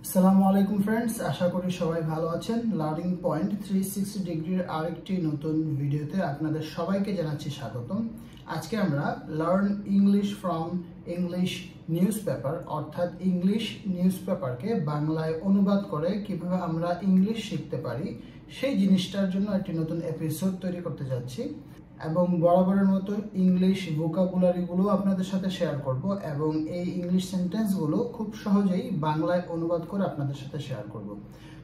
আসসালামু আলাইকুম ফ্রেন্ডস, আশা করি সবাই ভালো আছেন। লার্নিং পয়েন্ট 360 ডিগ্রির আরেকটি নতুন ভিডিওতে আপনাদের সবাইকে জানাচ্ছি স্বাগতম। আজকে আমরা learn English from English news paper অর্থাৎ ইংলিশ নিউজ পেপারকে বাংলায় অনুবাদ করে কিভাবে আমরা ইংলিশ শিখতে পারি সেই জিনিসটার জন্য একটি নতুন এপিসোড তৈরি করতে যাচ্ছি এবং বরাবরের মতো ইংলিশ ভোকাবুলারিগুলো আপনাদের সাথে শেয়ার করব এবং এই ইংলিশ সেন্টেন্সগুলো খুব সহজেই বাংলায় অনুবাদ করে আপনাদের সাথে শেয়ার করব।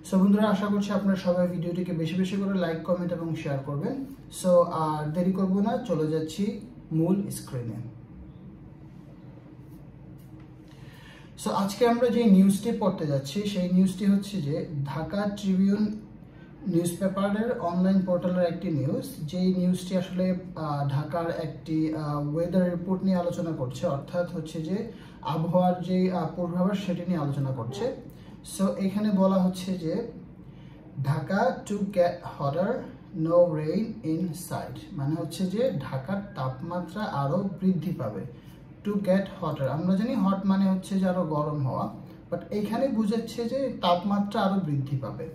সো বন্ধুরা, আশা করছি আপনারা সবাই ভিডিওটিকে বেশি বেশি করে লাইক, কমেন্ট এবং শেয়ার করবেন। সো আর দেরি করব না, চলে যাচ্ছি মূল স্ক্রিনে। সো আজকে আমরা যে নিউজটি পড়তে যাচ্ছি সেই নিউজটি হচ্ছে যে ঢাকা ট্রিবিউন নিউজ পেপারের অনলাইন পোর্টালের একটি নিউজ। যেই নিউজটি আসলে ঢাকার একটি ওয়েদার রিপোর্ট নিয়ে আলোচনা করছে, অর্থাৎ হচ্ছে যে আবহাওয়ার যে পূর্বাভাস সেটি নিয়ে আলোচনা করছে। সো এখানে বলা হচ্ছে যে Dhaka to get hotter, no rain in sight, মানে হচ্ছে যে ঢাকার তাপমাত্রা আরো বৃদ্ধি পাবে। টু গেট হটার, আমরা জানি হট মানে হচ্ছে যে আরো গরম হওয়া, বাট এইখানে বুঝাচ্ছে যে তাপমাত্রা আরো বৃদ্ধি পাবে,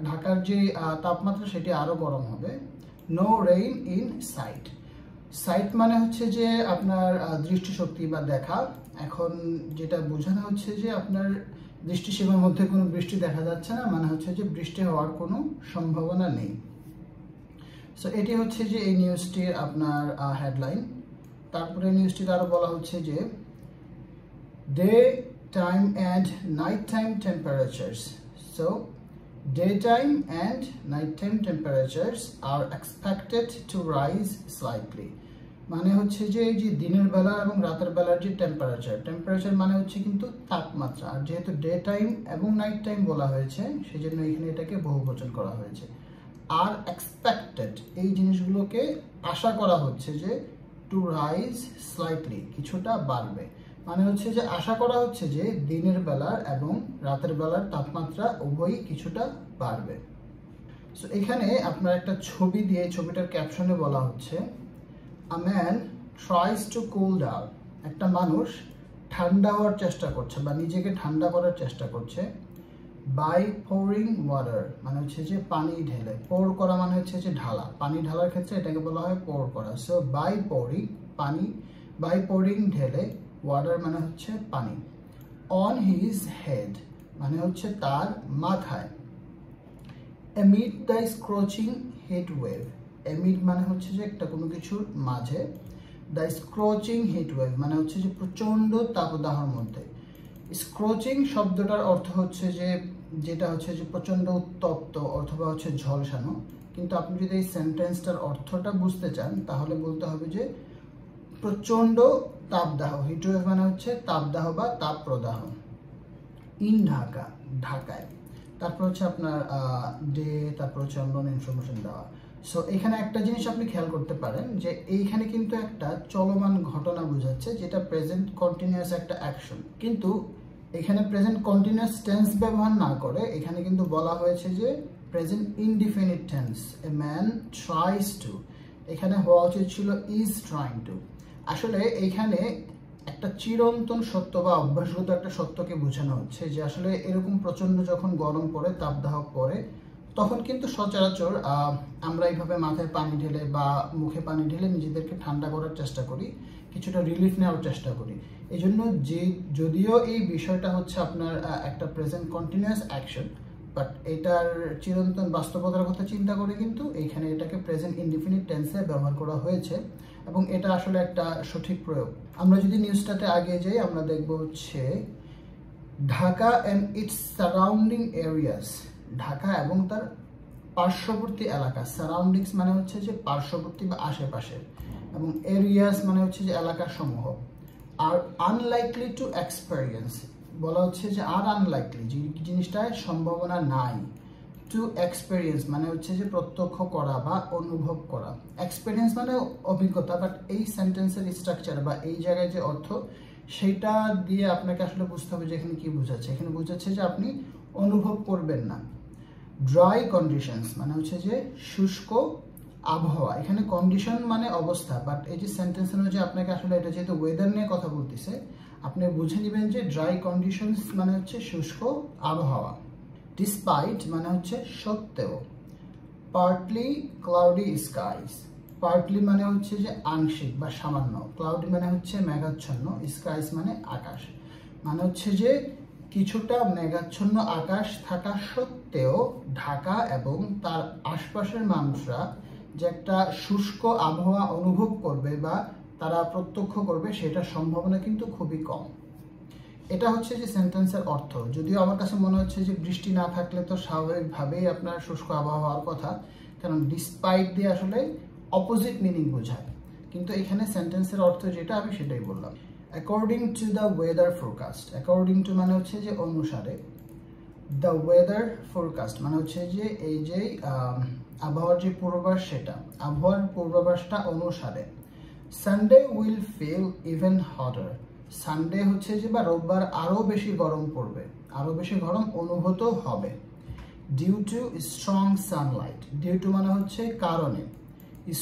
ঢাকার যে তাপমাত্রা সেটি আরো গরম হবে। No rain in sight, sight মানে হচ্ছে যে আপনার দৃষ্টিশক্তি বা দেখা। এখন যেটা বোঝানো হচ্ছে যে আপনার দৃষ্টিসীমার মধ্যে কোনো বৃষ্টি দেখা যাচ্ছে না, মানে হচ্ছে যে বৃষ্টি হওয়ার কোনো সম্ভাবনা নেই। সো এটি হচ্ছে যে এই নিউজটির আপনার হেডলাইন। তারপরে নিউজটিতে আরো বলা হচ্ছে যে day time and night time temperatures. So daytime and nighttime temperatures are expected to rise slightly, মানে হচ্ছে যে এই যে দিনের বেলা এবং রাতের বেলার যে টেম্পারেচার মানে হচ্ছে কিন্তু তাপমাত্রা, আর যেহেতু ডে টাইম এবং নাইট টাইম বলা হয়েছে সেজন্য এখানে এটাকে বহুবচন করা হয়েছে। আর এক্সপেক্টেড, এই জিনিসগুলোকে আশা করা হচ্ছে যে টু রাইজ স্লাইটলি, কিছুটা বাড়বে, মানে হচ্ছে যে আশা করা হচ্ছে যে দিনের বেলার এবং রাতের বেলার তাপমাত্রা উভয়ই কিছুটা বাড়বে। সো এখানে আপনার একটা ছবি দিয়ে ছবিটার ক্যাপশনে বলা হচ্ছে a man tries to cool down, একটা মানুষ ঠান্ডা হওয়ার চেষ্টা করছে বা নিজেকে ঠান্ডা করার চেষ্টা করছে। বাই পোরিং ওয়াটার, মানে হচ্ছে যে পানি ঢেলে, পোর করা মানে হচ্ছে যে ঢালা, পানি ঢালার ক্ষেত্রে এটাকে বলা হয় পোর করা। সো বাই পোরিং পানি, বাই পোরিং ঢেলে, ওয়াটার মানে হচ্ছে পানি, অন হিজ হেড মানে হচ্ছে তার মাথায়, amid the স্ক্রচিং heat wave, amid মানে হচ্ছে যে একটা কোনো কিছুর মাঝে, দ্য স্ক্রচিং হিট ওয়েভ মানে হচ্ছে যে প্রচন্ড তাপদাহর মধ্যে। স্ক্রচিং শব্দটার অর্থ হচ্ছে যে যেটা হচ্ছে যে প্রচন্ড উত্তপ্ত অথবা হচ্ছে ঝলসানো, কিন্তু আপনি যদি এই সেন্টেন্সটার অর্থটা বুঝতে চান তাহলে বলতে হবে যে প্রচন্ড তাপদাহ, হিটওয়েভ মানে হচ্ছে তাপদাহ বা তাপ প্রদাহ। ইন ঢাকা, ঢাকায়। তারপর হচ্ছে আপনার ডে, তারপর হচ্ছে অন্যান্য ইনফরমেশন দেওয়া। সো এখানে একটা জিনিস আপনি খেয়াল করতে পারেন যে এইখানে কিন্তু একটা চলমান ঘটনা বোঝাচ্ছে, যেটা প্রেজেন্ট কন্টিনিউয়াস একটা অ্যাকশন, কিন্তু এখানে প্রেজেন্ট কন্টিনিউয়াস টেন্স ব্যবহার না করে এখানে কিন্তু বলা হয়েছে যে present indefinite tense, a man tries to, এখানে হওয়া উচিত ছিল ইজ ট্রাইং টু। আসলে এইখানে একটা চিরন্তন সত্য বা অভ্যাসগত একটা সত্যকে বোঝানো হচ্ছে যে আসলে এরকম প্রচন্ড যখন গরম পড়ে, তাপদাহ পড়ে, তখন কিন্তু সচরাচর আমরা এইভাবে মাথায় পানি ঢেলে বা মুখে পানি ঢেলে নিজেদেরকে ঠান্ডা করার চেষ্টা করি, কিছুটা রিলিফ নেওয়ার চেষ্টা করি। এই জন্য যে যদিও এই বিষয়টা হচ্ছে আপনার একটা প্রেজেন্ট কন্টিনিউয়াস অ্যাকশন, বাট এটার চিরন্তন বাস্তবতার কথা চিন্তা করে কিন্তু এইখানে এটাকে প্রেজেন্ট ইনডিফিনিট টেন্সে ব্যবহার করা হয়েছে এবং এটা আসলে একটা সঠিক প্রয়োগ। আমরা যদি নিউজটাতে আগে যাই আমরা দেখব হচ্ছে Dhaka and it's surrounding areas, Dhaka এবং তার পার্শ্ববর্তী এলাকা, সারাউন্ডিংস মানে হচ্ছে যে পার্শ্ববর্তী বা আশেপাশের, এবং এরিয়াস মানে হচ্ছে যে এলাকা সমূহ। আর আনলাইকলি টু এক্সপেরিয়েন্স, বলা হচ্ছে যে আর আনলাইকলি, যে জিনিসটায় সম্ভাবনা নাই, টু এক্সপেরিয়েন্স মানে হচ্ছে যে প্রত্যক্ষ করা বা অনুভব করা। এক্সপেরিয়েন্স মানে অভিজ্ঞতা, বাট এই সেন্টেন্সের স্ট্রাকচার বা এই জায়গায় যে অর্থ সেটা দিয়ে আপনাকে আসলে বুঝতে হবে যে এখানে কি বোঝাচ্ছে। এখানে বোঝাচ্ছে যে আপনি অনুভব করবেন না। ড্রাই কন্ডিশনস মানে হচ্ছে যে শুষ্ক আবহাওয়া, এখানে কন্ডিশন মানে অবস্থা, বাট এই যে সেন্টেন্স অনুযায়ী আপনাকে আসলে এটা যেহেতু ওয়েদার নিয়ে কথা বলতেছে আপনি বুঝে নেবেন যে ড্রাই কন্ডিশনস মানে হচ্ছে শুষ্ক আবহাওয়া, ডিসপাইট মানে হচ্ছে সত্ত্বেও, পার্টলি ক্লাউডি স্কাইস, পার্টলি মানে হচ্ছে যে আংশিক বা সামান্য, ক্লাউডি মানে হচ্ছে মেঘাচ্ছন্ন, স্কাইস মানে আকাশ, মানে হচ্ছে যে কিছুটা মেঘাচ্ছন্ন আকাশ থাকা সত্ত্বেও ঢাকা এবং তার আশপাশের মানুষরা যে একটা শুষ্ক আবহাওয়া অনুভব করবে বা তারা প্রত্যক্ষ করবে সেটার সম্ভাবনা কিন্তু খুবই কম। এটা হচ্ছে যে সেন্টেন্সের অর্থ। যদিও আমার কাছে মনে হচ্ছে যে বৃষ্টি না থাকলে তো স্বাভাবিকভাবেই আপনার শুষ্ক আবহাওয়া হওয়ার কথা, কারণ ডিসপাইট দিয়ে আসলে অপোজিট মিনিং বোঝায়, কিন্তু এখানে সেন্টেন্সের অর্থ যেটা আমি সেটাই বললাম। According to the weather forecast, according to মানে হচ্ছে যে অনুসারে, দ্য ওয়েদার ফোরকাস্ট মানে হচ্ছে যে এই যে আবহাওয়ার যে পূর্বাভাস সেটা, আবহাওয়ার পূর্বাভাসটা অনুসারে, Sunday will feel even hotter, Sunday হচ্ছে যে বা রোববার আরও বেশি গরম পড়বে, আরও বেশি গরম অনুভূত হবে। Due to strong sunlight, due to মানে হচ্ছে কারণে,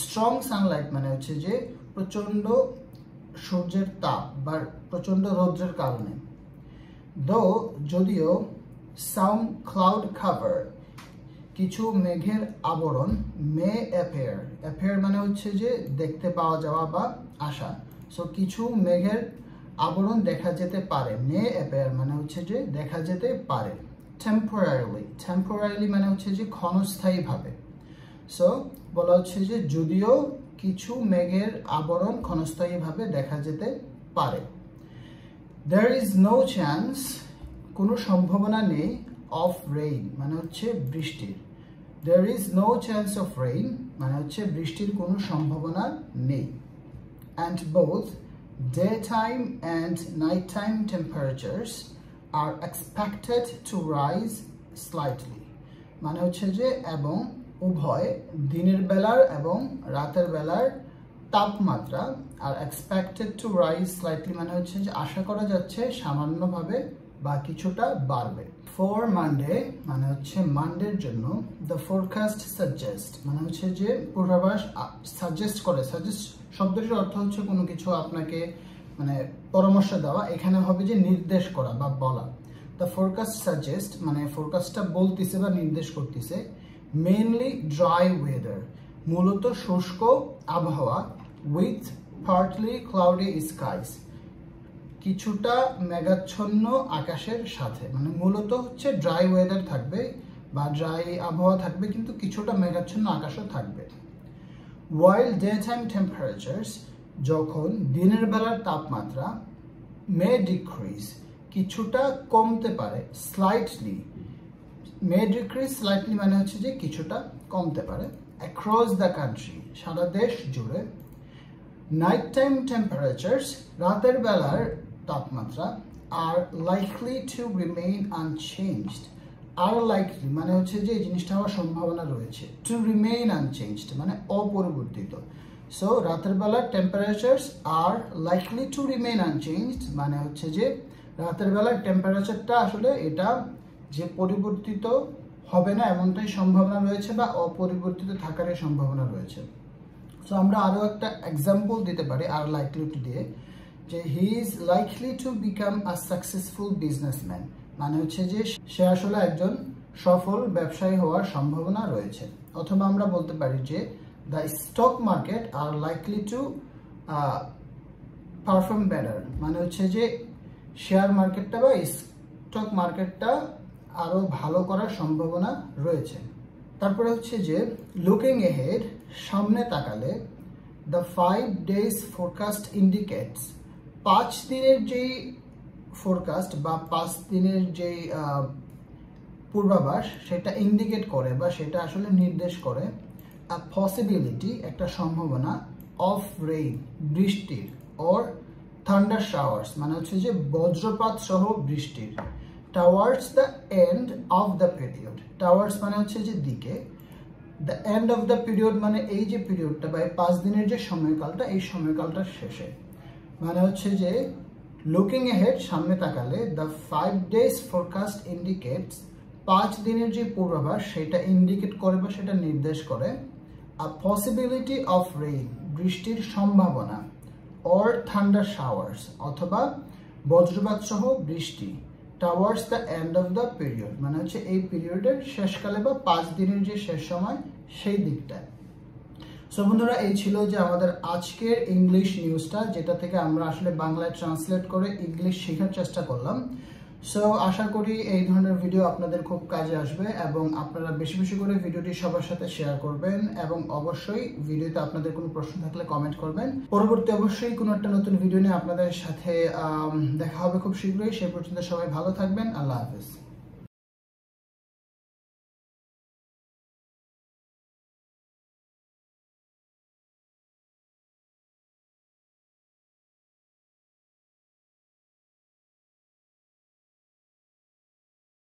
স্ট্রং সানলাইট মানে হচ্ছে যে প্রচণ্ড সূর্যের তাপ বা প্রচণ্ড রৌদ্রের কারণে। দো যদিও, সাম ক্লাউড কাভার কিছু মেঘের আবরণ, মে অ্যাপিয়ার, অ্যাপিয়ার মানে হচ্ছে যে দেখতে পাওয়া যাওয়া বা আসা, সো কিছু মেঘের আবরণ দেখা যেতে পারে, মে অ্যাপিয়ার মানে হচ্ছে যে দেখা যেতে পারে। টেম্পোরারিলি, টেম্পোরারিলি মানে হচ্ছে যে ক্ষণস্থায়ীভাবে, সো বলা হচ্ছে যে যদিও কিছু মেঘের আবরণ ক্ষণস্থায়ীভাবে দেখা যেতে পারে। There is no chance, কোনো সম্ভাবনা নেই, অফ রেইন মানে হচ্ছে বৃষ্টির, there is no chance of rain মানে হচ্ছে বৃষ্টির কোনো সম্ভাবনা নেই। And both daytime and nighttime temperatures are expected to rise slightly মানে হচ্ছে যে এবং উভয় দিনের বেলার এবং রাতের বেলার তাপমাত্রা are expected to rise slightly মানে হচ্ছে যে আশা করা যাচ্ছে সামান্যভাবে বা কিছুটা বাড়বে। ফর মানডে মানে হচ্ছে মানডের জন্য, দ্য ফোরকাস্ট সাজেস্ট মানে হচ্ছে যে পূর্বাভাস সাজেস্ট করে, সাজেস্ট শব্দটির অর্থ হচ্ছে কোনো কিছু আপনাকে মানে পরামর্শ দেওয়া, এখানে হবে যে নির্দেশ করা বা বলা। দ্য ফোরকাস্ট সাজেস্ট মানে ফোরকাস্টটা বলতেছে বা নির্দেশ করতেছে, মেইনলি ড্রাই ওয়েদার মূলত শুষ্ক আবহাওয়া, উইথ পার্টলি ক্লাউডি স্কাইস কিছুটা মেঘাচ্ছন্ন আকাশের সাথে, মানে মূলত হচ্ছে ড্রাই ওয়েদার থাকবে বা ড্রাই আবহাওয়া থাকবে কিন্তু কিছুটা মেঘাচ্ছন্ন আকাশও থাকবে। ওয়াইল ডে টাইম টেম্পারেচার্স যখন দিনের বেলার তাপমাত্রা, মে ডিক্রিজ কিছুটা কমতে পারে, স্লাইটলি, মে ডিক্রিজ স্লাইটলি মানে হচ্ছে যে কিছুটা কমতে পারে, অ্যাক্রস দ্য কান্ট্রি সারা দেশ জুড়ে। নাইট টাইম টেম্পারেচার্স রাতের বেলার তাপমাত্রা, are likely to remain unchanged, are likely মানে হচ্ছে যে এই জিনিসটা হওয়ার সম্ভাবনা রয়েছে, টু রিমেইন আনচেঞ্জড মানে অপরিবর্তিত, সো রাতের বেলার temperatures are likely to remain unchanged মানে হচ্ছে যে রাতের বেলার টেম্পারেচারটা আসলে এটা যে পরিবর্তিত হবে না এমনটাই সম্ভাবনা রয়েছে বা অপরিবর্তিত থাকারই সম্ভাবনা রয়েছে। সো আমরা আরও একটা এক্সাম্পল দিতে পারি আর লাইকলি টু দিয়ে, যে he is likely to become a successful businessman মানে হচ্ছে যে সে আসলে একজন সফল ব্যবসায়ী হওয়ার সম্ভাবনা রয়েছে। অথবা আমরা বলতে পারি যে the stock market are likely to perform better মানে হচ্ছে যে শেয়ার মার্কেটটা বা স্টক মার্কেটটা আরও ভালো করার সম্ভাবনা রয়েছে। তারপরে হচ্ছে যে লুকিং এহেড সামনে তাকালে, দ্য 5 days ফোরকাস্ট ইন্ডিকেটস 5 দিনের যেই ফোরকাস্ট বা 5 দিনের যেই পূর্বাভাস সেটা ইন্ডিকেট করে বা সেটা আসলে নির্দেশ করে, আ পসিবিলিটি একটা সম্ভাবনা, অফ রেইন বৃষ্টির, অর থান্ডার শাওয়ার্স মানে হচ্ছে যে বজ্রপাত সহ বৃষ্টির, towards the end of the period, towards মানে হচ্ছে যে দিকে, the end of the period মানে এই যে পিরিয়ডটা বা 5 দিনের যে সময়কালটা এই সময়কালটার শেষে, মানে হচ্ছে যে লুকিং এহেড সামনে তাকালে, দ্য 5 days ফোরকাস্ট ইন্ডিকেটস 5 দিনের যে পূর্বাভাস সেটা ইন্ডিকেট করে বা সেটা নির্দেশ করে, আ পসিবিলিটি অফ রেইন বৃষ্টির সম্ভাবনা, অর থান্ডার শাওয়ার্স অথবা বজ্রপাত সহ বৃষ্টি towards the end of the period, মানে হচ্ছে এই পিরিয়ডের শেষকালে বা 5 দিনের যে শেষ সময় সেই দিকটায়। সো বন্ধুরা, এই ছিল যে আমাদের আজকের ইংলিশ নিউজটা, যেটা থেকে আমরা আসলে বাংলায় ট্রান্সলেট করে ইংলিশ শেখার চেষ্টা করলাম। সো আশা করি এই ধরনের ভিডিও আপনাদের খুব কাজে আসবে এবং আপনারা বেশি বেশি করে ভিডিওটি সবার সাথে শেয়ার করবেন এবং অবশ্যই ভিডিওতে আপনাদের কোনো প্রশ্ন থাকলে কমেন্ট করবেন। পরবর্তী অবশ্যই কোনো একটা নতুন ভিডিও নিয়ে আপনাদের সাথে দেখা হবে খুব শীঘ্রই। সেই পর্যন্ত সবাই ভালো থাকবেন। আল্লাহ হাফেজ।